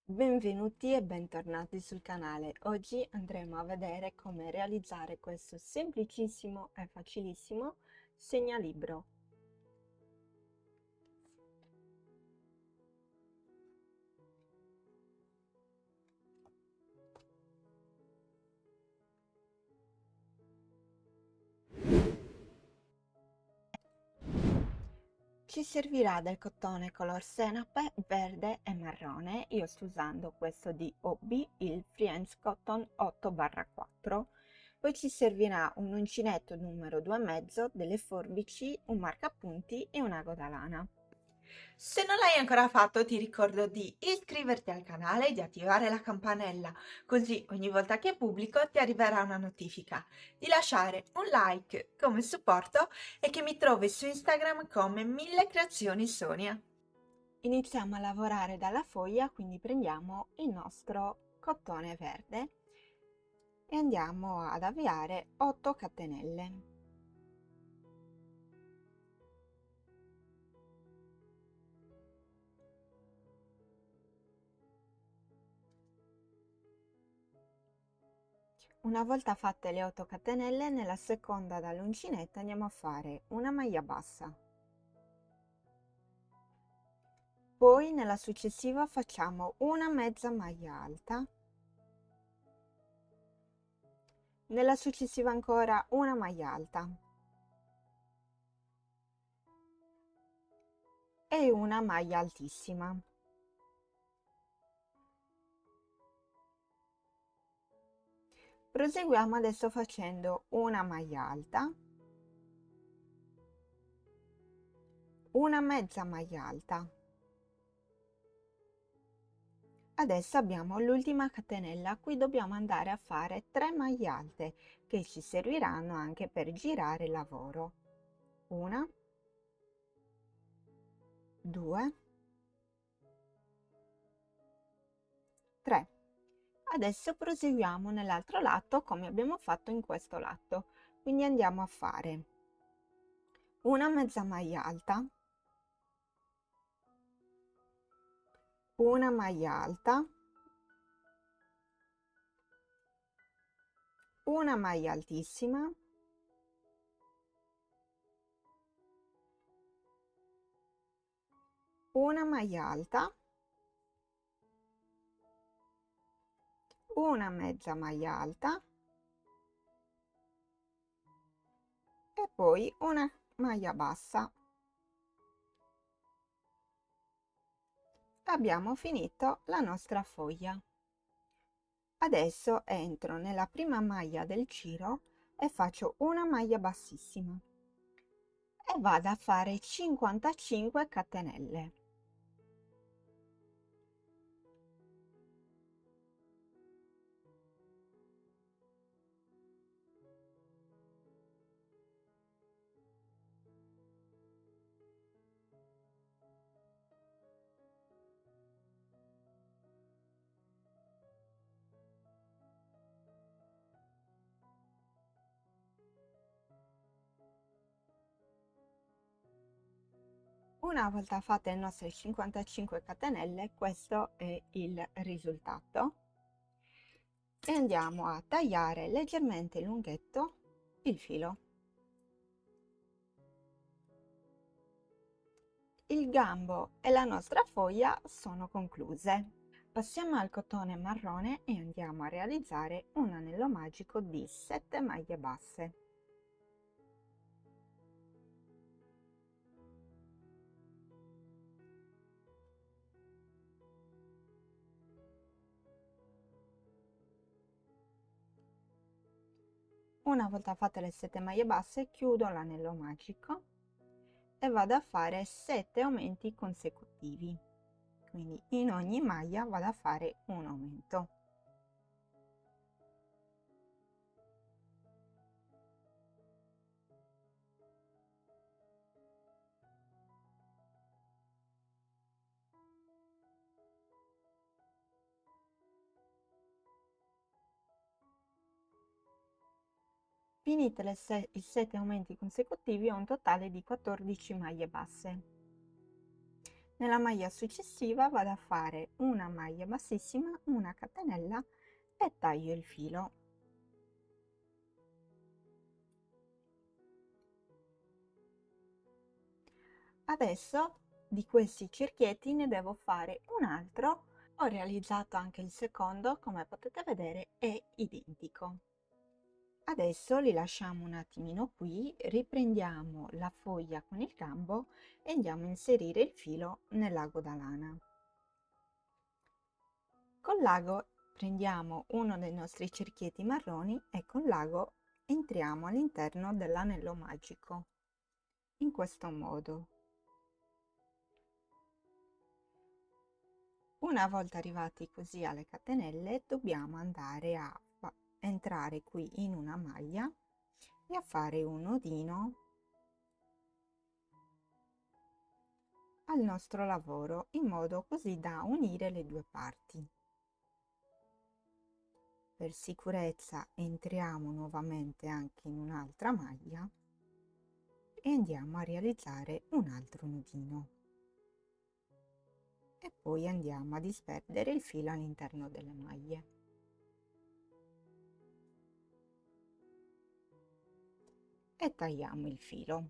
Benvenuti e bentornati sul canale. Oggi andremo a vedere come realizzare questo semplicissimo e facilissimo segnalibro. Ci servirà del cotone color senape verde e marrone. Io sto usando questo di OB, il Friends Cotton 8/4. Poi ci servirà un uncinetto numero 2,5, delle forbici, un marcapunti e un ago da lana. Se non l'hai ancora fatto, ti ricordo di iscriverti al canale e di attivare la campanella, così ogni volta che pubblico ti arriverà una notifica, di lasciare un like come supporto e che mi trovi su Instagram come 1000 creazioni Sonia. Iniziamo a lavorare dalla foglia, quindi prendiamo il nostro cotone verde e andiamo ad avviare 8 catenelle. Una volta fatte le 8 catenelle, nella seconda dall'uncinetto andiamo a fare una maglia bassa. Poi nella successiva facciamo una mezza maglia alta. Nella successiva ancora una maglia alta. E una maglia altissima. Proseguiamo adesso facendo una maglia alta, una mezza maglia alta. Adesso abbiamo l'ultima catenella, qui dobbiamo andare a fare 3 maglie alte che ci serviranno anche per girare il lavoro. Una, 2, 3. Adesso proseguiamo nell'altro lato come abbiamo fatto in questo lato, quindi andiamo a fare una mezza maglia alta, una maglia alta, una maglia altissima, una maglia alta, una mezza maglia alta e poi una maglia bassa. Abbiamo finito la nostra foglia. Adesso entro nella prima maglia del giro e faccio una maglia bassissima e vado a fare 55 catenelle. Una volta fatte le nostre 55 catenelle, questo è il risultato. E andiamo a tagliare leggermente lunghetto il filo. Il gambo e la nostra foglia sono concluse. Passiamo al cotone marrone e andiamo a realizzare un anello magico di 7 maglie basse. Una volta fatte le 7 maglie basse, chiudo l'anello magico e vado a fare 7 aumenti consecutivi. Quindi in ogni maglia vado a fare un aumento. Finite i 7 aumenti consecutivi ho un totale di 14 maglie basse. Nella maglia successiva vado a fare una maglia bassissima, una catenella e taglio il filo. Adesso di questi cerchietti ne devo fare un altro. Ho realizzato anche il secondo, come potete vedere è identico. Adesso li lasciamo un attimino qui, riprendiamo la foglia con il gambo e andiamo a inserire il filo nell'ago da lana. Con l'ago prendiamo uno dei nostri cerchietti marroni e con l'ago entriamo all'interno dell'anello magico, in questo modo. Una volta arrivati così alle catenelle, dobbiamo andare a entrare qui in una maglia e a fare un nodino al nostro lavoro in modo così da unire le due parti. Per sicurezza entriamo nuovamente anche in un'altra maglia e andiamo a realizzare un altro nodino e poi andiamo a disperdere il filo all'interno delle maglie. E tagliamo il filo.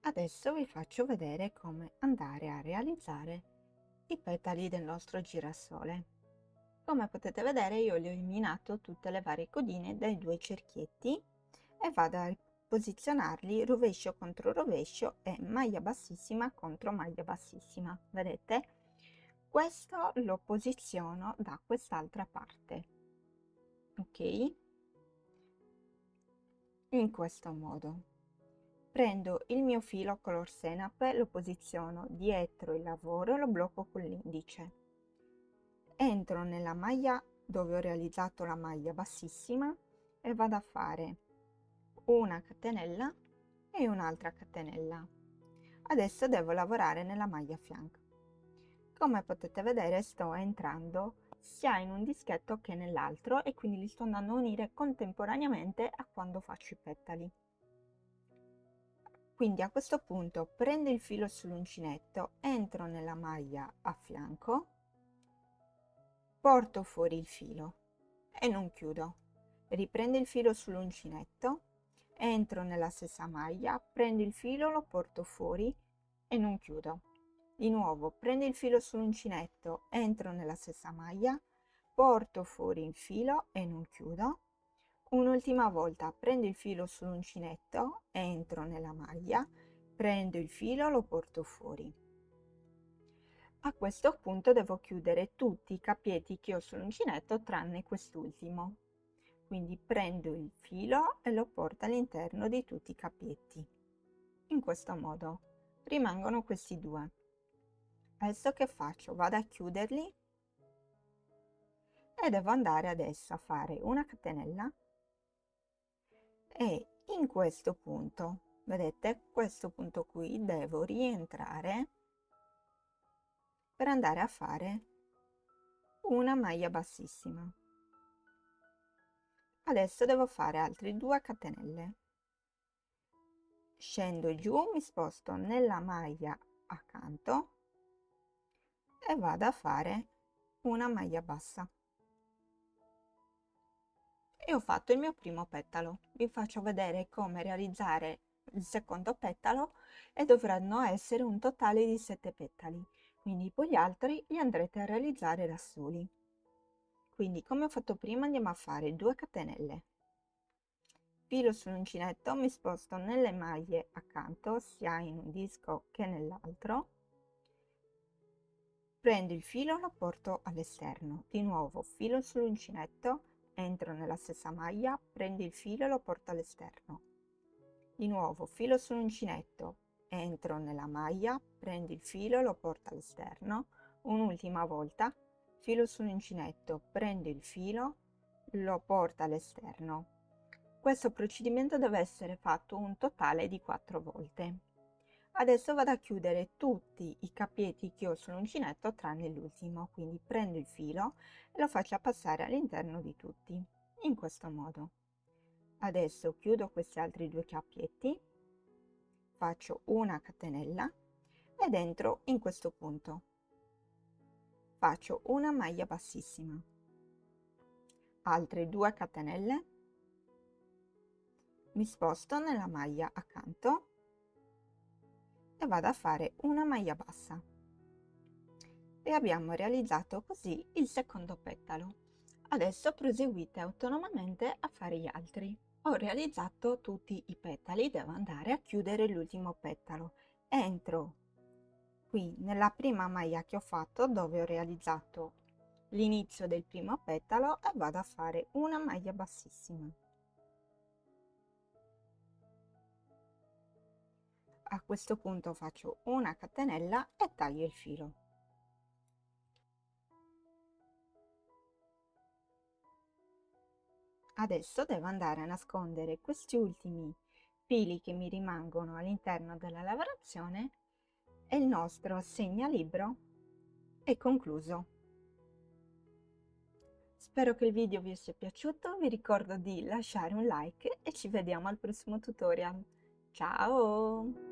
Adesso vi faccio vedere come andare a realizzare i petali del nostro girasole. Come potete vedere io li ho eliminato tutte le varie codine dai due cerchietti e vado a posizionarli rovescio contro rovescio e maglia bassissima contro maglia bassissima. Vedete? Questo lo posiziono da quest'altra parte. Ok? In questo modo. Prendo il mio filo color senape, lo posiziono dietro il lavoro e lo blocco con l'indice. Entro nella maglia dove ho realizzato la maglia bassissima e vado a fare una catenella e un'altra catenella. Adesso devo lavorare nella maglia a fianco. Come potete vedere sto entrando sia in un dischetto che nell'altro e quindi li sto andando a unire contemporaneamente a quando faccio i petali. Quindi a questo punto prendo il filo sull'uncinetto, entro nella maglia a fianco, porto fuori il filo e non chiudo. Riprendo il filo sull'uncinetto, entro nella stessa maglia, prendo il filo, lo porto fuori e non chiudo. Di nuovo prendo il filo sull'uncinetto, entro nella stessa maglia, porto fuori il filo e non chiudo. Un'ultima volta prendo il filo sull'uncinetto, entro nella maglia, prendo il filo, lo porto fuori. A questo punto devo chiudere tutti i cappietti che ho sull'uncinetto tranne quest'ultimo. Quindi prendo il filo e lo porto all'interno di tutti i cappietti. In questo modo rimangono questi due. Adesso che faccio? Vado a chiuderli e devo andare adesso a fare una catenella e in questo punto, vedete, questo punto qui devo rientrare per andare a fare una maglia bassissima. Adesso devo fare altre 2 catenelle. Scendo giù, mi sposto nella maglia accanto e vado a fare una maglia bassa. E ho fatto il mio primo petalo. Vi faccio vedere come realizzare il secondo petalo e dovranno essere un totale di 7 petali, quindi poi gli altri li andrete a realizzare da soli. Quindi come ho fatto prima andiamo a fare 2 catenelle, filo sull'uncinetto, mi sposto nelle maglie accanto sia in un disco che nell'altro, prendo il filo, lo porto all'esterno, di nuovo filo sull'uncinetto, entro nella stessa maglia, prendo il filo e lo porto all'esterno, di nuovo filo sull'uncinetto, entro nella maglia, prendo il filo e lo porto all'esterno, un'ultima volta, filo sull'uncinetto, prendo il filo, lo porto all'esterno. Questo procedimento deve essere fatto un totale di 4 volte. Adesso vado a chiudere tutti i cappietti che ho sull'uncinetto tranne l'ultimo, quindi prendo il filo e lo faccio passare all'interno di tutti, in questo modo. Adesso chiudo questi altri 2 cappietti, faccio una catenella ed entro in questo punto. Faccio una maglia bassissima, altre 2 catenelle, mi sposto nella maglia accanto e vado a fare una maglia bassa. E abbiamo realizzato così il secondo petalo. Adesso proseguite autonomamente a fare gli altri. Ho realizzato tutti i petali, devo andare a chiudere l'ultimo petalo. Entro qui nella prima maglia che ho fatto, dove ho realizzato l'inizio del primo petalo, e vado a fare una maglia bassissima. A questo punto faccio una catenella e taglio il filo. Adesso devo andare a nascondere questi ultimi fili che mi rimangono all'interno della lavorazione e il nostro segnalibro è concluso. Spero che il video vi sia piaciuto, vi ricordo di lasciare un like e ci vediamo al prossimo tutorial. Ciao!